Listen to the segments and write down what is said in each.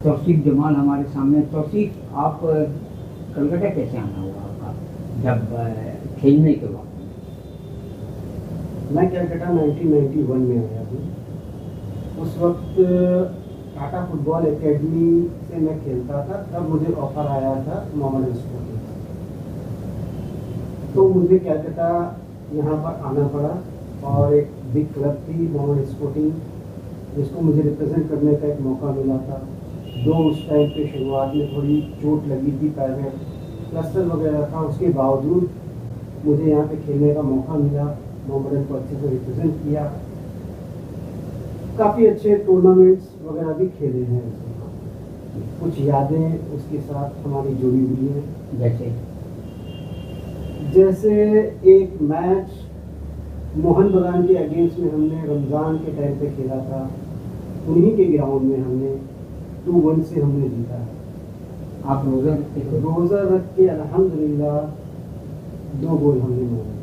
तौसीफ जमाल हमारे सामने। तौसीफ, आप कलकत्ता कैसे आना हुआ आपका, जब खेलने के वक्त? मैं कलकत्ता 1991 में आया हूँ। उस वक्त टाटा फुटबॉल एकेडमी से मैं खेलता था, तब मुझे ऑफर आया था मोहम्मडन स्पोर्टिंग। तो मुझे कलकत्ता यहाँ पर आना पड़ा और एक बिग क्लब थी मोहम्मडन स्पोर्टिंग, जिसको मुझे रिप्रेजेंट करने का एक मौका मिला था। उस टाइम पे शुरुआत में थोड़ी चोट लगी थी, पैर में प्लास्टर वगैरह था, उसके बावजूद मुझे यहाँ पे खेलने का मौका मिला। मोहम्मडन को अच्छे से रिप्रेजेंट किया, काफ़ी अच्छे टूर्नामेंट्स वगैरह भी खेले हैं। कुछ यादें उसके साथ हमारी जुड़ी हुई हैं, जैसे एक मैच मोहन बगान के अगेंस्ट में हमने रमज़ान के टाइम पे खेला था। उन्हीं के ग्राउंड में हमने 2-1 से हमने जीता है। आप रोज़ा रख के अल्हम्दुलिल्लाह 2 गोल हमने मारे,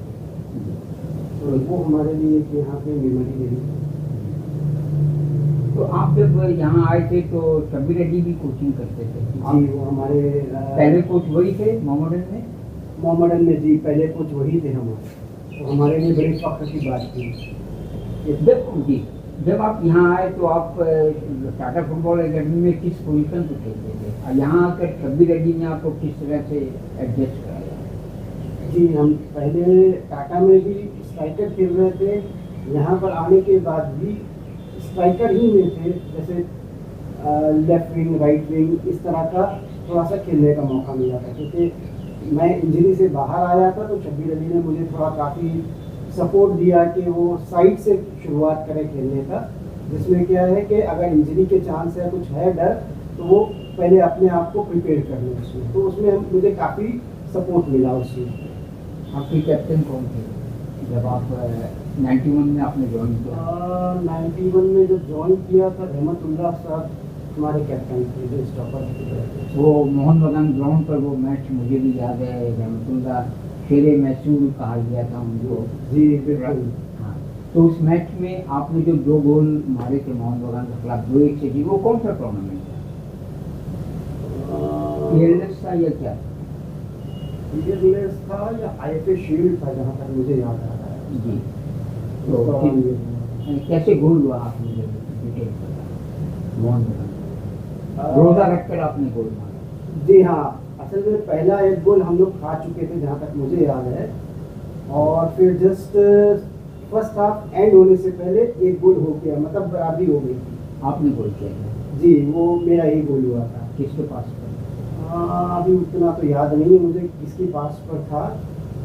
तो वो हमारे लिए एक यहाँ पे मेमोरी रही। तो आप जब यहाँ आए थे तो शब्बीर रेड्डी भी कोचिंग करते थे? जी, वो हमारे पहले कोच वही थे मोहम्मडन में? मोहम्मडन में जी पहले कोच वही थे हमारे, तो हमारे लिए बड़ी फख्र की बात थी। जब आप यहाँ आए तो आप टाटा फुटबॉल एकेडमी में किस पोजीशन पे खेलते थे, और यहाँ आकर शब्बीर रेड्डी ने आपको किस तरह से एडजस्ट कराया? जी, हम पहले टाटा में भी स्ट्राइकर खेल रहे थे, यहाँ पर आने के बाद भी स्ट्राइकर ही में थे। जैसे लेफ्ट विंग, राइट विंग, इस तरह का थोड़ा सा खेलने का मौका मिला था, क्योंकि मैं इंजरी से बाहर आया था। तो शब्बीर अली ने मुझे थोड़ा काफ़ी सपोर्ट दिया कि वो साइड से शुरुआत करें खेलने का, जिसमें क्या है कि अगर इंजरी के चांस है, कुछ है डर, तो वो पहले अपने आप को प्रिपेयर कर लें उसमें। तो उसमें मुझे काफ़ी सपोर्ट मिला उस चीज़ में। आपकी कैप्टन कौन थे जब आप 91 में आपने ज्वाइन किया? 91 में जब ज्वाइन किया था रहमतुल्लाह साहब हमारे कैप्टन थे, जो स्टॉपर थे। वो मोहन बगान ग्राउंड पर वो मैच मुझे भी याद है, रहमतुल्लाह शेरे मैसूर कहा गया था उनको। जी बिल्कुल। हाँ, तो उस मैच में आपने जो 2 गोल मारे थे मोहन बगान के खिलाफ 2-1 से जी, वो कौन सा टूर्नामेंट था? पीएलएस था या क्या? पीएलएस था या आईएफए शील्ड था, जहाँ तक मुझे याद आ रहा है जी। तो कैसे गोल हुआ, आप मुझे डिटेल बताएं। मोहन बगान रोजा रखकर आपने गोल मारा? जी हाँ, असल में पहला एक गोल हम लोग खा चुके थे, जहाँ तक मुझे याद है, और फिर जस्ट फर्स्ट हाफ एंड होने से पहले एक गोल हो गया, मतलब बराबरी हो गई थी। आपने गोल किया था? जी, वो मेरा ही गोल हुआ था। किसके पास पर? अभी उतना तो याद नहीं है मुझे किसके पास पर था,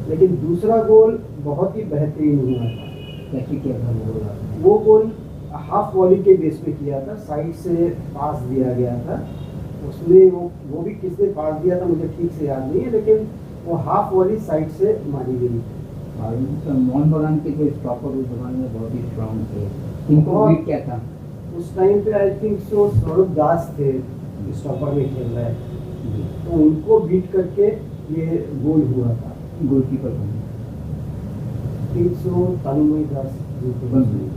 लेकिन दूसरा गोल बहुत ही बेहतरीन हुआ था। कैसे किया था वो गोल? वो गोल हाफ वॉली के बेस पे किया था, साइड से पास दिया गया था। उसमें वो भी किसने पास दिया था मुझे ठीक से याद नहीं है, लेकिन वो हाफ वॉली साइड से मारी गई थी। मोहन बगान के जो स्टॉपर उस जमाने में बहुत ही स्ट्रांग थे, इनको बीट क्या था उस टाइम पे? आई थिंक सो सौरभ दास थे स्टॉपर में खेल रहे, तो उनको बीट करके ये गोल हुआ था। Goalkeeper think so तनुमय Das ji.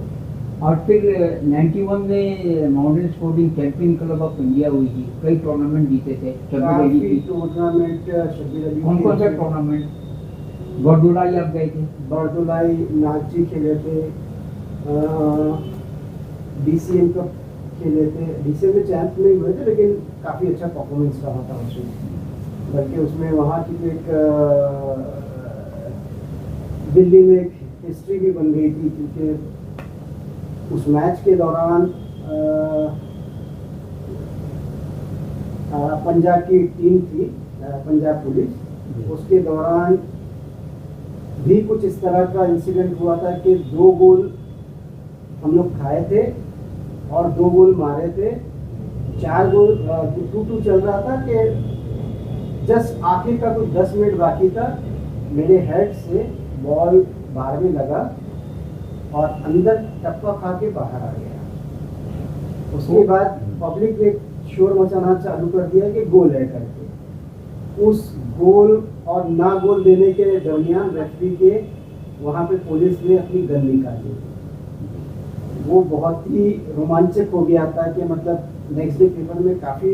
और फिर 91 में Mohammedan sporting champion club of India हुई थी, कई टूर्नामेंट जीते थे शब्बीर अली की। टूर्नामेंट शब्बीर अली कौन कौन से टूर्नामेंट? बरदुलाई आप गए थे? बरदुलाई, नाची खेले थे, डीसीएम कप खेले थे। डीसीएम में चैंप नहीं हुए थे, लेकिन काफ़ी अच्छा परफॉर्मेंस रहा था उसमें। बल्कि उसमें वहाँ की एक दिल्ली में एक हिस्ट्री भी बन गई थी, क्योंकि उस मैच के दौरान पंजाब की टीम थी, पंजाब पुलिस, उसके दौरान भी कुछ इस तरह का इंसिडेंट हुआ था कि 2 गोल हम लोग खाए थे और 2 गोल मारे थे। 4 गोल 2-2 चल रहा था कि जस्ट आखिर का कुछ 10 मिनट बाकी था, मेरे हेड से बॉल बाहर में लगा और अंदर टप्पा खा के बाहर आ गया। उसके बाद पब्लिक ने शोर मचाना चालू कर दिया कि गोल है करके। उस गोल और ना गोल देने के दरमियान रेफरी के वहाँ पे पुलिस ने अपनी गन निकाली। वो बहुत ही रोमांचक हो गया था कि मतलब नेक्स्ट डे पेपर में काफ़ी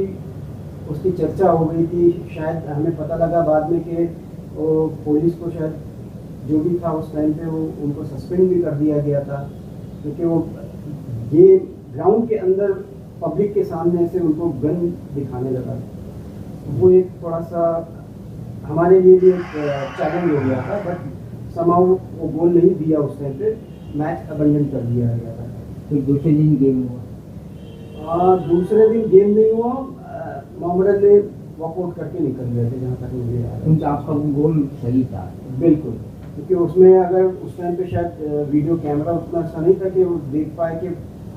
उसकी चर्चा हो गई थी। शायद हमें पता लगा बाद में कि वो पुलिस को शायद जो भी था उस टाइम पे वो उनको सस्पेंड भी कर दिया गया था, क्योंकि वो ये ग्राउंड के अंदर पब्लिक के सामने से उनको गन दिखाने लगा। वो एक थोड़ा सा हमारे लिए भी एक चैलेंज हो गया था, बट समाउ वो गोल नहीं दिया उस टाइम पे, मैच अबंडन कर दिया गया था। फिर दूसरे दिन गेम हुआ? दूसरे दिन गेम नहीं हुआ, मोहम्मद ने वॉकआउट करके निकल गए थे जहाँ तक मुझे याद है। क्योंकि आपका वो गोल सही था। बिल्कुल, क्योंकि उसमें अगर उस टाइम पे शायद वीडियो कैमरा उतना अच्छा नहीं था कि वो देख पाए कि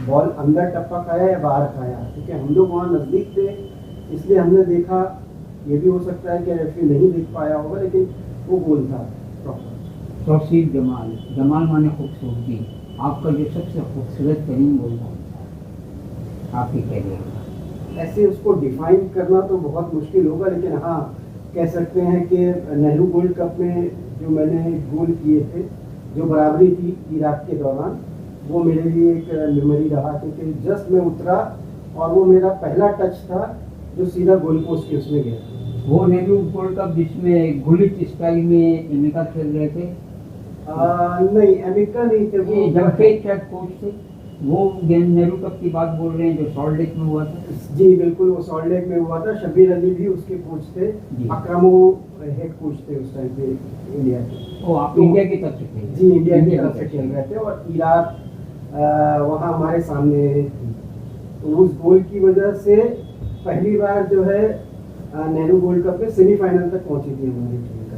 बॉल अंदर टप्पा खाया या बाहर खाया, क्योंकि हम लोग वहाँ नज़दीक थे इसलिए हमने देखा। ये भी हो सकता है कि रेफरी नहीं देख पाया होगा, लेकिन वो गोल था प्रॉपर। तौसीफ जमाल, जमाल माने खूबसूरती, आपका जो सबसे खूबसूरत तरीन गोल था आपके कैरियर में? ऐसे उसको डिफाइन करना तो बहुत मुश्किल होगा, लेकिन हाँ कह सकते हैं कि नेहरू गोल्ड कप में जो मैंने गोल किए थे, जो बराबरी थी इराक के दौरान, वो मेरे लिए एक मेमोरी रहा, क्योंकि जस्ट मैं उतरा और वो मेरा पहला टच था जो सीधा गोल पोस्ट के उसमें गया। वो नेहरू गोल्ड कप जिसमें गुलिच स्टाइल में अमेरिका खेल रहे थे? नहीं, अमेरिका नहीं थे वो, जब कोच थे वो गेम नेहरू कप की बात बोल रहे हैं जो सॉल्ट लेक में हुआ था? जी बिल्कुल, वो सॉल्ट लेक में हुआ था। शब्बीर अली भी उसके कोच थे, अकरमो हेड कोच थे उस टाइम पे इंडिया के। ओ, आप इंडिया की तरफ से खेल? जी, इंडिया की तरफ से खेल रहे थे और इराक वहाँ हमारे सामने थी। तो उस गोल की वजह से पहली बार जो है नेहरू गोल्ड कप में सेमीफाइनल तक पहुंची थी हमारी टीम का।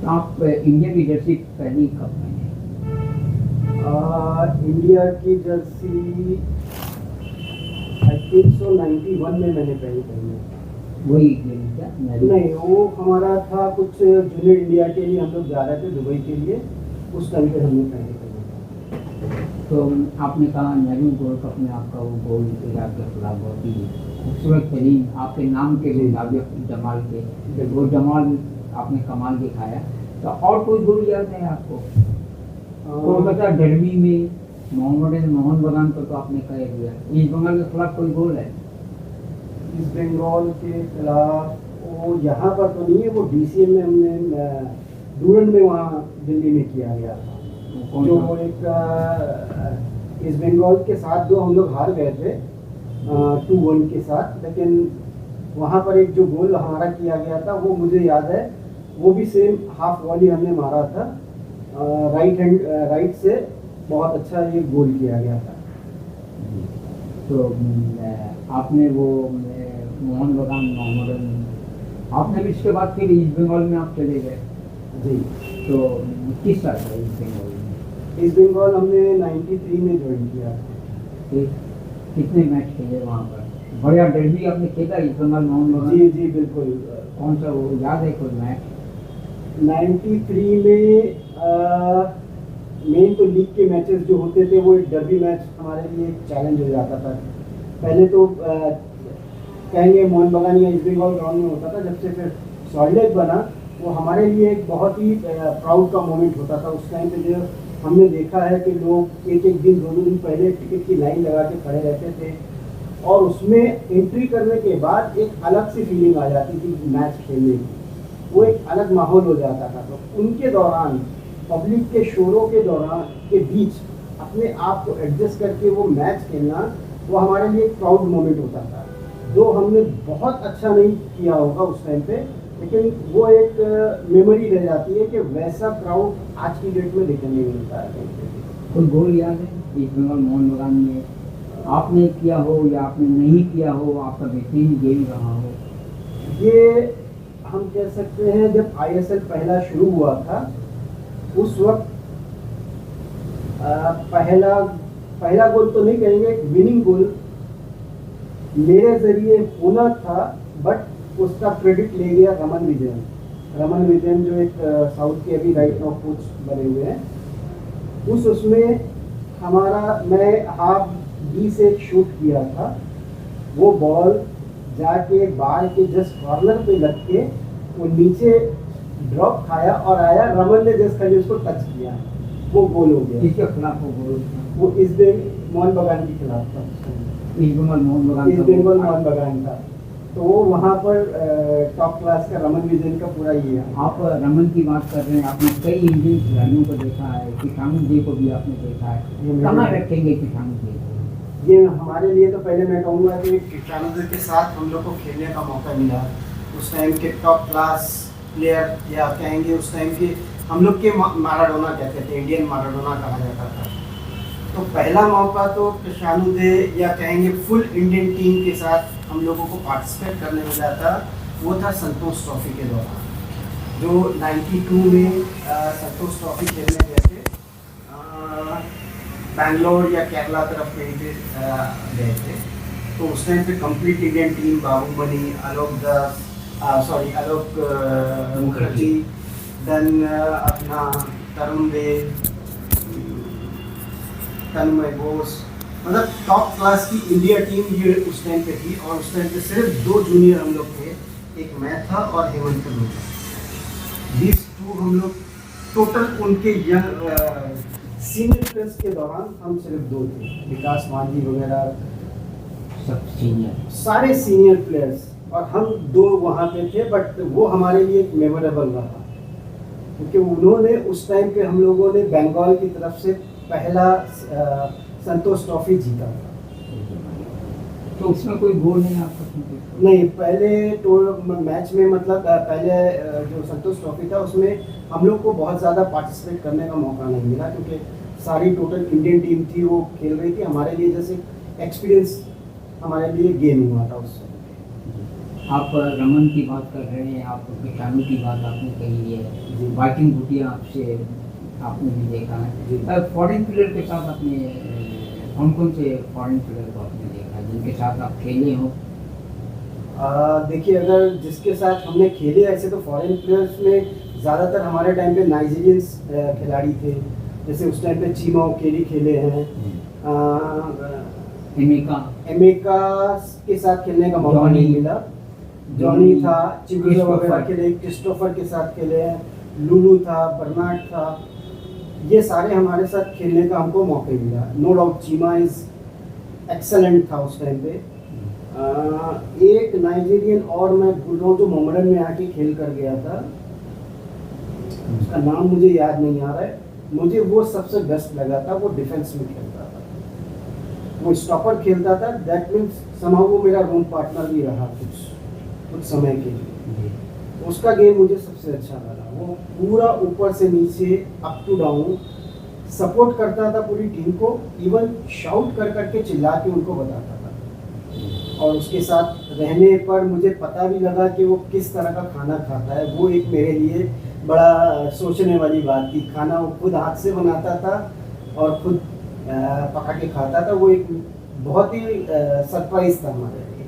तो आप इंडिया की जर्सी पहली कब पहने? इंडिया की जर्सी आई थिंक सो 91 में मैंने पहनी। वही गेम क्या? नहीं, वो हमारा था कुछ जूनियर इंडिया के लिए, हम लोग जा रहे थे दुबई के लिए, उस टाइम पे हमने पहले। तो आपने कहा नेहरू गोल्ड कप में आपका वो गोल इराक के खिलाफ बहुत ही खूबसूरत तरीन आपके नाम के मुताबिक जमाल के, वो जमाल आपने कमाल दिखाया। तो और कोई गोल याद है आपको? कोलकाता डर्बी में मोहन बगान को तो आपने कह दिया। ईस्ट बंगाल के खिलाफ कोई गोल है? ईस्ट बंगाल के खिलाफ वो यहाँ पर तो नहीं है, वो DCM में हमने डूरन में वहाँ दिल्ली में किया गया था। जो एक ईस्ट बंगाल के साथ जो हम लोग हार गए थे 2-1 के साथ, लेकिन वहाँ पर एक जो गोल हमारा किया गया था वो मुझे याद है, वो भी सेम हाफ वॉली हमने मारा था राइट से, बहुत अच्छा ये गोल किया गया था। तो आपने वो मोहन बगान मोहम्मद, आपने भी इसके बाद फिर ईस्ट बंगाल में आप चले गए? जी। तो किस साल था ईस्ट बंगाल में? ईस्ट बंगाल हमने 93 में ज्वाइन किया। कितने मैच खेले वहाँ पर? बढ़िया डर्बी आपने खेला ईस्ट बंगाल मोहन बगान? जी जी बिल्कुल। कौन सा वो याद है कोई मैच? 93 में मेन तो लीग के मैचेस जो होते थे वो एक डर्बी मैच हमारे लिए एक चैलेंज हो जाता था। पहले तो कहेंगे मोहन बगान या ईस्ट बंगाल ग्राउंड में होता था, जब से फिर सॉल्ट लेक बना वो हमारे लिए एक बहुत ही प्राउड का मोमेंट होता था। उस टाइम पे जो हमने देखा है कि लोग एक दिन 2 दिन पहले टिकट की लाइन लगा के खड़े रहते थे और उसमें एंट्री करने के बाद एक अलग सी फीलिंग आ जाती थी मैच खेलने की, वो एक अलग माहौल हो जाता था। तो उनके दौरान पब्लिक के शोरों के दौरान के बीच अपने आप को एडजस्ट करके वो मैच खेलना वो हमारे लिए एक प्राउड मोमेंट होता था, जो हमने बहुत अच्छा नहीं किया होगा उस टाइम पे, लेकिन वो एक मेमोरी रह जाती है कि वैसा क्राउड आज की डेट में देखने नहीं मिलता है। कोई गोल याद है ईस्ट बंगाल मोहन बगान में आपने किया हो या आपने नहीं किया हो, आपका बेहतरीन गेम रहा हो? ये हम कह सकते हैं जब ISL पहला शुरू हुआ था उस वक्त पहला गोल तो नहीं कहेंगे, एक विनिंग गोल मेरे जरिए होना था, बट उसका क्रेडिट ले गया रमन विजयन जो एक साउथ के अभी राइट नाउ कोच बने हुए हैं। उसमें मैं हाफ डी से एक शूट किया था, वो बॉल जाके बार के जस्ट कॉर्नर पे लग के वो नीचे ड्रॉप खाया और आया, रमन ने जस्ट खाली उसको टच किया, वो गोल हो गया। किसके खिलाफ वो गोल? वो इस दिन मोहन बगान के खिलाफ था। ईस्ट बंगाल मोहन बगान ईस्ट बंगाल मोहन बगान था। तो वो वहाँ पर टॉप क्लास का रमन विजन का पूरा ये है। आप रमन की बात कर रहे हैं, आपने कई इंडियन खिलाड़ियों को देखा है, किटाणु डे को भी आपने देखा है, कहाँ रखेंगे किटाणु डे को? ये हमारे लिए तो पहले मैं कहूँगा कि किटाणु डे के साथ हम लोग को खेलने का मौका मिला। उस टाइम के टॉप क्लास प्लेयर, या कहेंगे उस टाइम के हम लोग के माराडोना कहते थे, इंडियन माराडोना कहा जाता था। तो पहला मौका तो किटाणु डे या कहेंगे फुल इंडियन टीम के साथ हम लोगों को पार्टिसिपेट करने मिला था, वो था संतोष ट्रॉफी के दौरान, जो 92 में संतोष ट्रॉफी खेलने गए थे। बैंगलोर या केरला तरफ कहीं पे गए थे। तो उस टाइम पे कंप्लीट इंडियन टीम, बाबूमणि, आलोक मुखर्जी, देन अपना तरुण दे, तन्मय बोस, मतलब टॉप क्लास की इंडिया टीम ये उस टाइम पे थी। और उस टाइम पे सिर्फ 2 जूनियर हम लोग थे, एक मैं था और हेमंत कल्लू था। these 2 हम लोग टोटल उनके यंग सीनियर प्लेयर्स के दौरान हम सिर्फ 2 थे। विकास मांझी वगैरह सब सीनियर, सारे सीनियर प्लेयर्स, और हम 2 वहाँ पे थे। बट वो हमारे लिए एक मेमोरेबल रहा, क्योंकि उन्होंने उस टाइम पे हम लोगों ने बंगाल की तरफ से पहला संतोष ट्रॉफी जीता था। तो उसमें कोई गोल नहीं आपका? नहीं, पहले तो मैच में मतलब पहले जो संतोष ट्रॉफी था उसमें हम लोग को बहुत ज़्यादा पार्टिसिपेट करने का मौका नहीं मिला, क्योंकि सारी टोटल इंडियन टीम थी वो खेल रही थी। हमारे लिए जैसे एक्सपीरियंस हमारे लिए गेन हुआ था उससे। आप रमन की बात कर रहे हैं, आप किटाणु की बात आपने कही है, बाइकिंग भूटिया आपसे आपने भी देखा है। फॉरेन प्लेयर के साथ आपने कौन कौन से फॉरेन प्लेयर को आपने देखा जिनके साथ आप खेले हो? देखिए, अगर जिसके साथ हमने खेले ऐसे तो फॉरेन प्लेयर्स में ज़्यादातर हमारे टाइम पे नाइजीरियंस खिलाड़ी थे। जैसे उस टाइम पे चीमा ओकेरी खेले हैं, एमेका के साथ खेलने का मौका नहीं मिला। जॉनी था, चिबुजा वगैरह खेले, क्रिस्टोफर के साथ खेले हैं, लुलू था, बर्नार्ड था, ये सारे हमारे साथ खेलने का हमको मौका मिला। No doubt Cheema is excellent था उस टाइम पे। एक नाइजीरियन और मैं भूल रहा हूँ जो मोमडन में आके खेल कर गया था, उसका नाम मुझे याद नहीं आ रहा है। मुझे वो सबसे बेस्ट लगा था, वो डिफेंस में खेलता था, वो स्टॉपर खेलता था। दैट मीन्स समहाउ वो मेरा रूम पार्टनर भी रहा कुछ समय के लिए। उसका गेम मुझे सबसे अच्छा लगा। वो पूरा ऊपर से नीचे अप टू डाउन सपोर्ट करता था पूरी टीम को, इवन शाउट कर करके चिल्ला के उनको बताता था। और उसके साथ रहने पर मुझे पता भी लगा कि वो किस तरह का खाना खाता है। वो एक मेरे लिए बड़ा सोचने वाली बात थी। खाना वो खुद हाथ से बनाता था और खुद पका के खाता था। वो एक बहुत ही सरप्राइज था हमारे लिए।